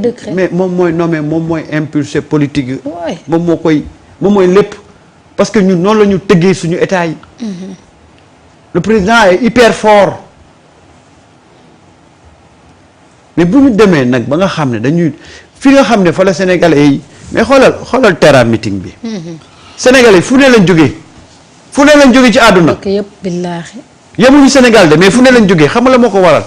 décret. mais moom mooy nommé moom mooy impulsé politique yi. Ouais. moom mooy lépp parce que ñun noonu la ñu tëggee suñu état yi. Le président est hyper fort mais bu ñu demee nag ba nga xam ne dañuy fi nga xam ne fa la Sénégalais yi mais xoolal terrain meeting bi. Sénégalais fu ne lañ jógee ci àdduna. ok yëpp billaahi. yemuñu Sénégal de mais fu ne lañ jógee xam nga la moo ko waral.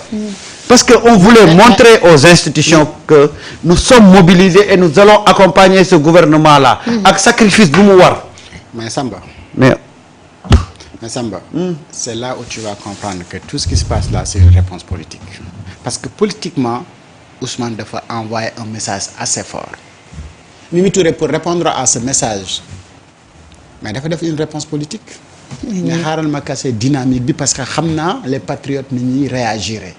parce que on voulait montrer aux institutions que nous sommes mobilisés et nous allons accompagner ce gouvernement là. ak sacrifice bu mu war. Mais Samba. Mais Samba, c'est là où tu vas comprendre que tout ce qui se passe là, c'est une réponse politique. Parce que politiquement, Ousmane dafa envoyer un message assez fort. Mimi Touré, pour répondre à ce message, mais dafa def une réponse politique. Ne xaaral ma casser dynamique bi parce que xam naa les patriotes ni ñuy réagiraient.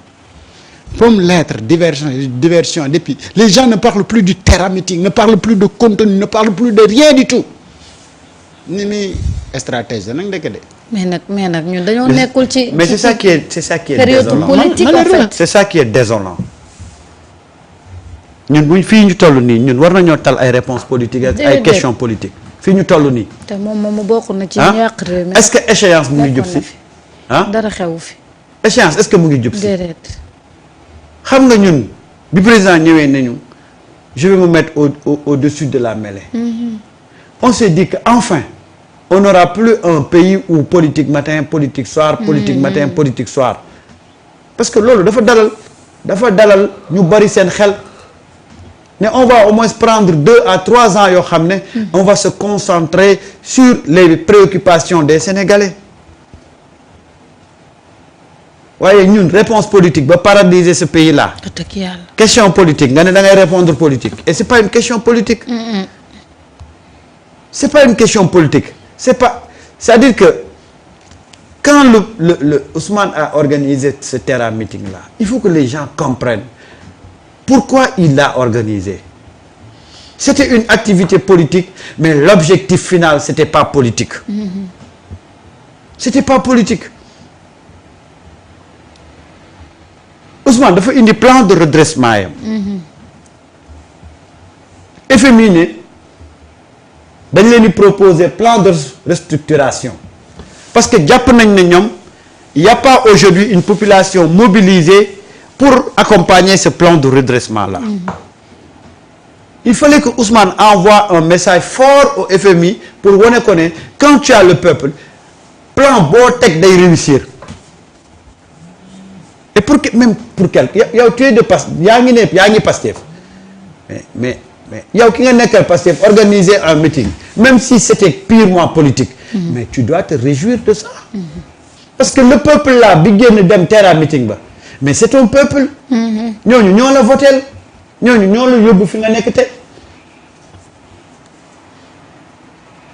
Comme l'être, diversion, depuis. Les gens ne parlent plus du terrain meeting, ne parlent plus de contenu, ne parlent plus de rien du tout. Ni muy stratégie nag ndekk de. mais nag ñun dañoo nekkul ci. mais c'est ça qui est période désolant. politique en fait. C'est ça qui est désolant. ñun buñ fii ñu toll nii ñun war nañoo tal ay réponses politiques ak ay questions politiques fii ñu toll nii. te moom bokk na ci ñu yàq réew mi. est-ce que échéance mu ngi jub si. dara xewu fi. échéance est-ce que mu ngi jub si. déedéet. xam nga ñun bi président ñëwee nañu je vais me mettre au-dessus de la mêlée. On s'est dit que enfin on n'aura plus un pays où politique matin politique soir politique matin politique soir parce que loolu dafa dalal ñu bari seen xel ne on va au moins prendre 2 à 3 ans yoo xam ne on va se concentrer sur les préoccupations des Sénégalais waaye ñun réponse politique ba paralyser ce pays là question politique nga ne da ngay répondre politique et c'est pas une question politique. C'est pas une question politique c'est-à-dire que quand le Ousmane a organisé ce terrain meeting là il faut que les gens comprennent pourquoi il l'a organisé. C'était une activité politique mais l'objectif final c'était pas politique. C'était pas politique. Ousmane dafa indi plan de redressement yam. FMI ne dañ leen di proposer plan de restructuration parce que jàpp nañ ne ñoom il y a pas aujourd'hui une population mobilisée pour accompagner ce plan de redressement là. Il fallait que Ousmane envoie un message fort au FMI pour wane ko ne quand tu as le peuple plan boo teg day réussir et pour quelque yow tu es de Pastef yaa ngi Pastef mais yow ki nga nekkal Pastef organiser un meeting même si c'était purement politique mais tu dois te réjouir de ça parce que le peuple là bi génn dem terrain meeting ba mais c'est un peuple ñooñu ñoo la votel ñooñu ñoo la yóbbu fi nga nekk te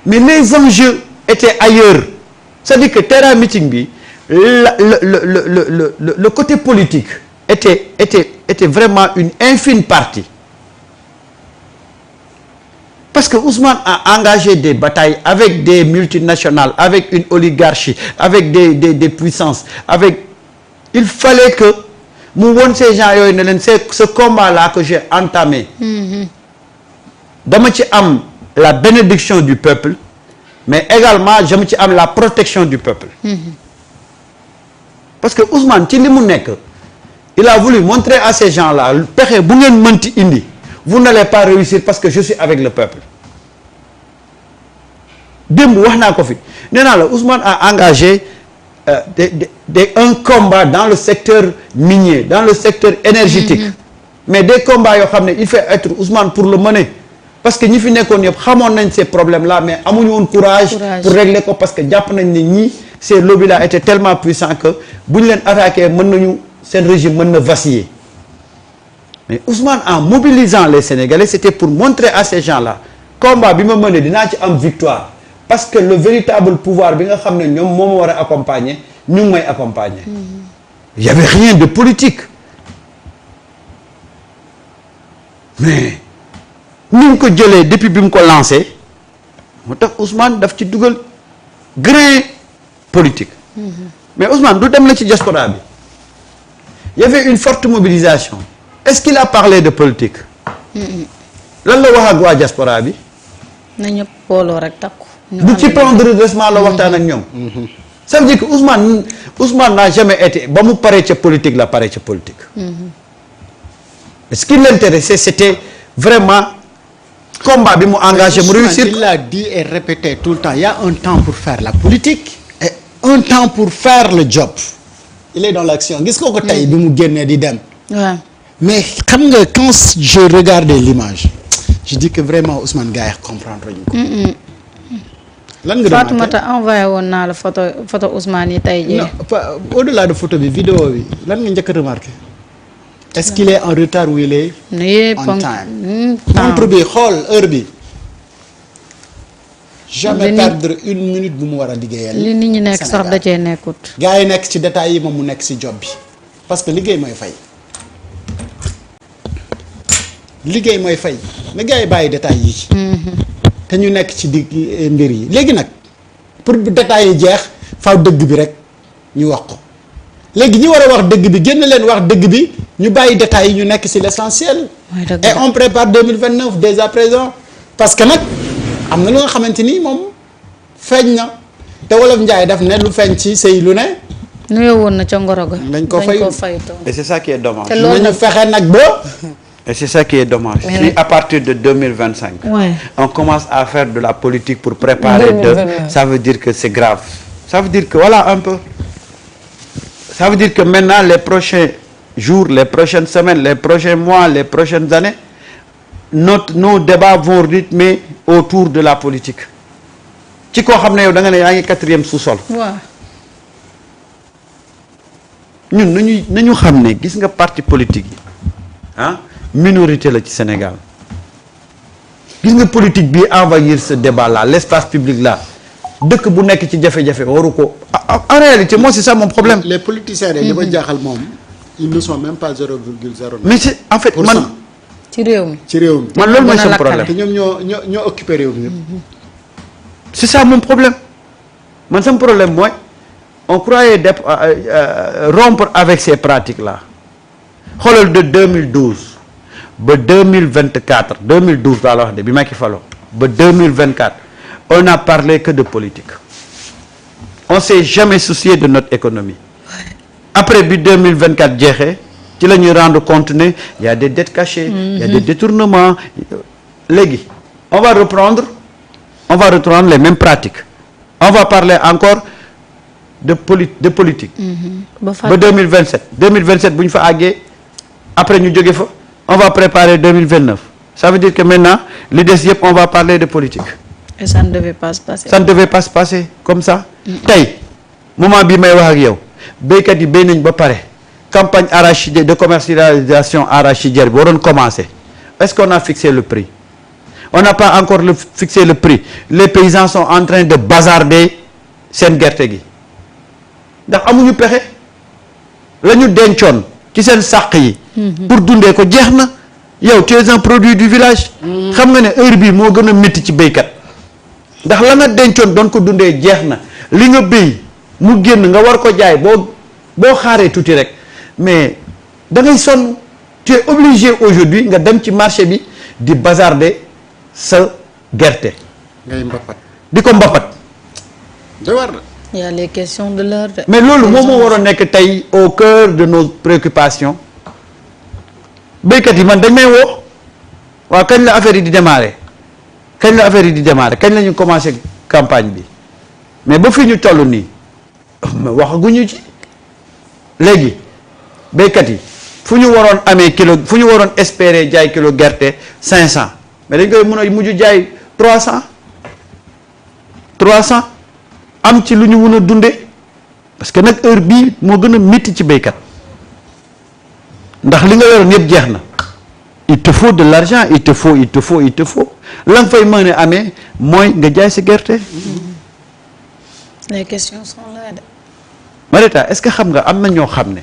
mais les enjeux étaient ailleurs c'est-à-dire que terrain meeting bi le côté politique était vraiment une infime partie. Parce que Ousmane a engagé des batailles avec des multinationales, avec une oligarchie, avec des puissances, il fallait que mu won ces gens yooyu ne leen c'est ce combat-là que j'ai entamé. Dama ci am la bénédiction du peuple, mais également dama ci am la protection du peuple. Parce que Ousmane ci li mu nekk, il a voulu montrer à ces gens-là pexe bu ngeen mënti indi. Vous n'allez pas réussir parce que je suis avec le peuple. Démb wax naa ko fi nee naa la Ousmane a engagé un combat dans le secteur minier, dans le secteur énergétique. Mais des combats yoo xam ne il fait être Ousmane pour le mener. Parce que ñi fi nekkoon yëpp xamoon nañ ces problèmes-là mais amuñu woon courage pour régler ko parce que jàpp nañ ne ñii ces lobbies-là étaient tellement puissants que bu ñu leen attaqué mën nañu seen régime mën na vaciller. Mais Ousmane en mobilisant les Sénégalais c'était pour montrer à ces gens-là combat bi ma mëne dinaa ci am victoire parce que le véritable pouvoir bi nga xam ne ñoom moo ma war a accompagner ñu ngi may accompagner. Il y avait rien de politique mais ni ñu ko jëlee depuis bi mu ko lancé moo tax Ousmane daf ci dugal grain politique. Mais Ousmane du dem la ci diaspora bi il y avait une forte mobilisation. Est-ce qu'il a parlé de politique? lan la wax ak waa diaspora bi. na ñëpp booloo rek takku. du ci plan de redressement la waxtaan ak ñoom. ça veut dire que Ousmane n'a jamais été ba mu paree ca politique la paree ca politique. ce qui l'intéressait c'était vraiment combat bi mu engagé mu réussir. Il l'a dit et répété tout le temps, il y a un temps pour faire la politique et un temps pour faire le job. Il est dans l'action gis nga ko tey bi mu génnee di dem. waaw mais xam nga quand je regardais l'image je dis que vraiment Ousmane gars yi comprendre ñu ko. lan nga Fatoumata envoyé woon naa la photo Ousmane yi tey jii. non au-delà de photo bi vidéo bi lan nga njëkk a remarqué. est-ce qu'il est en retard ou il est on time. montre bi xool heure bi. jamais perdre une minute bu mu war a liggéeyal. li nit ñi nekk sax da cee nekkut. gars yi nekk ci détails yi moom mu nekk ci job bi parce que liggéey mooy fay. liggéey mooy fay na gars yi bàyyi détails yi. te ñu nekk ci digg mbir yi léegi nag pour détails yi jeex faaw dëgg bi rek ñu wax ko léegi ñi war a wax dëgg bi génn leen wax dëgg bi ñu bàyyi détails yi ñu nekk ci l'essentiel. et on prépare 2029 dès à présent parce que nag am na lu nga xamante ni moom feeñ na te wolof Njaay daf ne lu feeñ ci sëy lu ne. nuyoo woon na ca ngoro ga. dañ ko fay et c'est ça qui est dommage. te loolu nañu fexe nag ba. et c'est ça qui est dommage. Si à partir de 2025. Ouais. On commence à faire de la politique pour préparer ça veut dire que c'est grave. Ça veut dire que voilà un peu. Ça veut dire que maintenant les prochains jours, les prochaines semaines, les prochains mois, les prochaines années, nos débats vont rythmer autour de la politique. ci koo xam ne yow da nga ne yaa ngi 4e sous-sol. waaw. ñun nañu xam ne gis nga parti politique yi ah minorité la ci Sénégal gis nga politique bi envahir ce débat là l'espace public là dëkk bu nekk ci jafe-jafe waru ko en réalité moi c'est ça mon problème. les politiciens yi li ma jaaxal moom ils ne sont même pas 0,09. mais c'est en fait man ci réew mi. ci réew mi. man loolu mooy sama problème te ñoom ñoo occupé réew mi. c'est ça mon problème man sama problème mooy on croyait rompre avec ces pratiques là xoolal de 2012 ba 2024 2012 laa la wax de bi Macky falo ba 2024 on n'a parlé que de politique on s'est jamais soucié de notre économie après bi 2024 jeexee ci la ñuy rendre compte ne y a des dettes cachées il y a des détournements léegi on va reprendre les mêmes pratiques on va parler encore de politique ba 2027 bu ñu fa àggee après ñu jóge fa on va préparer 2029 ça veut dire que maintenant li des yëpp on va parler de politique et ça ne devait pas se passer. ça ne devait pas se passer comme ça tey moment bi may wax ak yow béykat yi béy nañ ba pare campagne arachidière de commercialisation arachidière bi waroon commencer est-ce qu'on a fixé le prix on n'a pas encore fixé le prix les paysans sont en train de bazarder seen gerte gi ndax amuñu pexe la ñu dencoon ci seen sàq yi pour dundee ko jeex na yow tu es un produit du village xam nga ne heure bii moo gën a métti ci béykat ndax la nga dencoon doon ko dundee jeex na li nga béy mu génn nga war ko jaay boo xaaree tuuti rek mais da ngay sonn tu es obligé aujourd'hui nga dem ci marché bi di bazarder sa gerte ngay mbapat di ko mbapat da war na. Il y a les questions de l'heure. mais loolu moom moo waroon nekk tey au cœur de nos préoccupations béykat yi man dañ may woo waaw kañ la affaire yi di démarrer kañ la ñu commencé campagne bi mais ba fi ñu toll nii waxaguñu ci léegi béykat yi fu ñu waroon amee kilo fu ñu waroon espérer jaay kilo gerte 500 mais dañ koy mën a mujj jaay 300 am ci lu ñu mën a dundee parce que nag heure bii moo gën a métti ci béykat ndax li nga yoroon yëpp jeex na il te faut de l'argent il te faut la nga fay mën a amee mooy nga jaay sa gerte. les questions sont là de. Marita est-ce que xam nga am na ñoo xam ne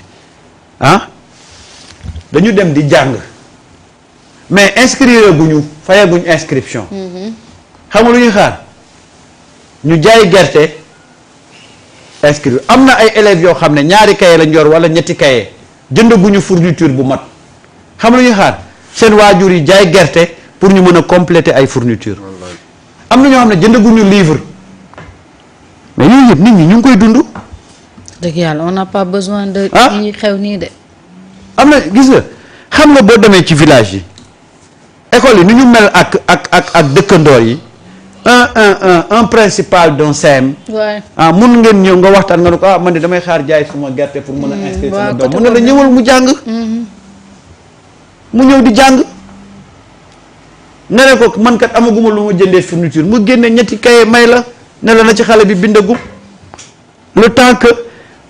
dañu dem di jàng mais inscrire guñu fayaguñ inscription. xam nga lu ñuy xaar ñu jaay gerte. inscrire am na ay élèves yoo xam ne ñaari cahier lañ yor wala ñetti cahier jëndaguñu fourniture bu mat xam lu ñuy xaar seen waajur yi jaay gerte pour ñu mën a compléter ay fournitures. am na ñoo xam ne jëndaguñu livre mais yooyu yëpp nit ñi ñu ngi koy dund. dëgg yàlla on n'a pas besoin de. yi xew nii de. am na gis nga xam nga boo demee ci village yi école yi ni ñu mel ak dëkkandoor yi un principal d'un CM. waay mun ngeen ñëw nga waxtaan nga ne ko man de damay xaar jaay suma gerte pour mën a inscrire sama doom mun na la ñëwal mu jàng. mu ñëw di jàng. nga ne ko man kat amaguma lu ma jëndee fourniture mu génne ñetti kaye may la ne la na ci xale bi bindagum le temps que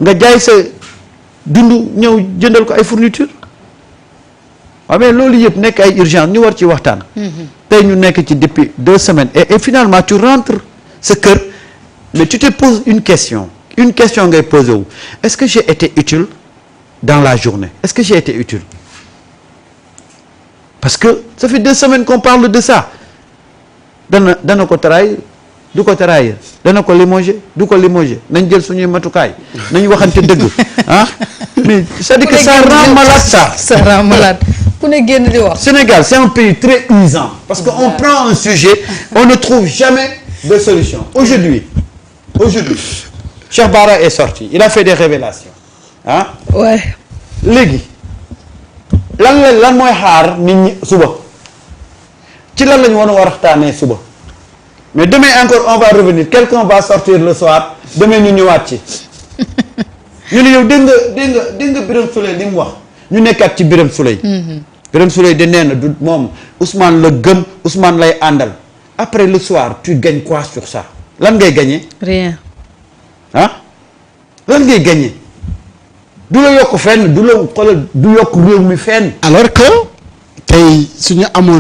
nga jaay sa dund ñëw jëndal ko ay fourniture waaw mais loolu yëpp nekk ay urgence ñu war ci waxtaan. tey ñu nekk ci depuis 2 semaines et finalement tu rentres sa kër mais tu te poses une question ngay posé wu est-ce que j'ai été utile dans la journée est-ce que j'ai été utile parce que ça fait 2 semaines qu'on parle de ça dana ko trahir du ko trahir dana ko limoger du ko limoger nañ jël suñuy matukaay nañ waxante dëgg mais c'est-à-dire que ça rend malade ça rend malade ku ne génn di wax. Sénégal c'est un pays très usant parce que on prend un sujet on ne trouve jamais de solution aujourd'hui Cheikh Bara est sorti il a fait des révélations ouais léegi lan mooy xaar nit ñi suba ci lan lañu war a waxtaanee suba mais demain encore on va revenir quelqu'un va sortir le soir demain ñu ñëwaat ci ñu ne yow dégg nga Birame Souleye li mu wax ñu nekkaat ci Birame Souleye Birame Souleye de nee na du moom Ousmane la gëm Ousmane lay àndal après le soir tu gagnes quoi sur ça lan ngay gagner rien lan ngay gagner du la yokk fenn du la xoolal du yokk réew mi fenn alors que tey suñu amoon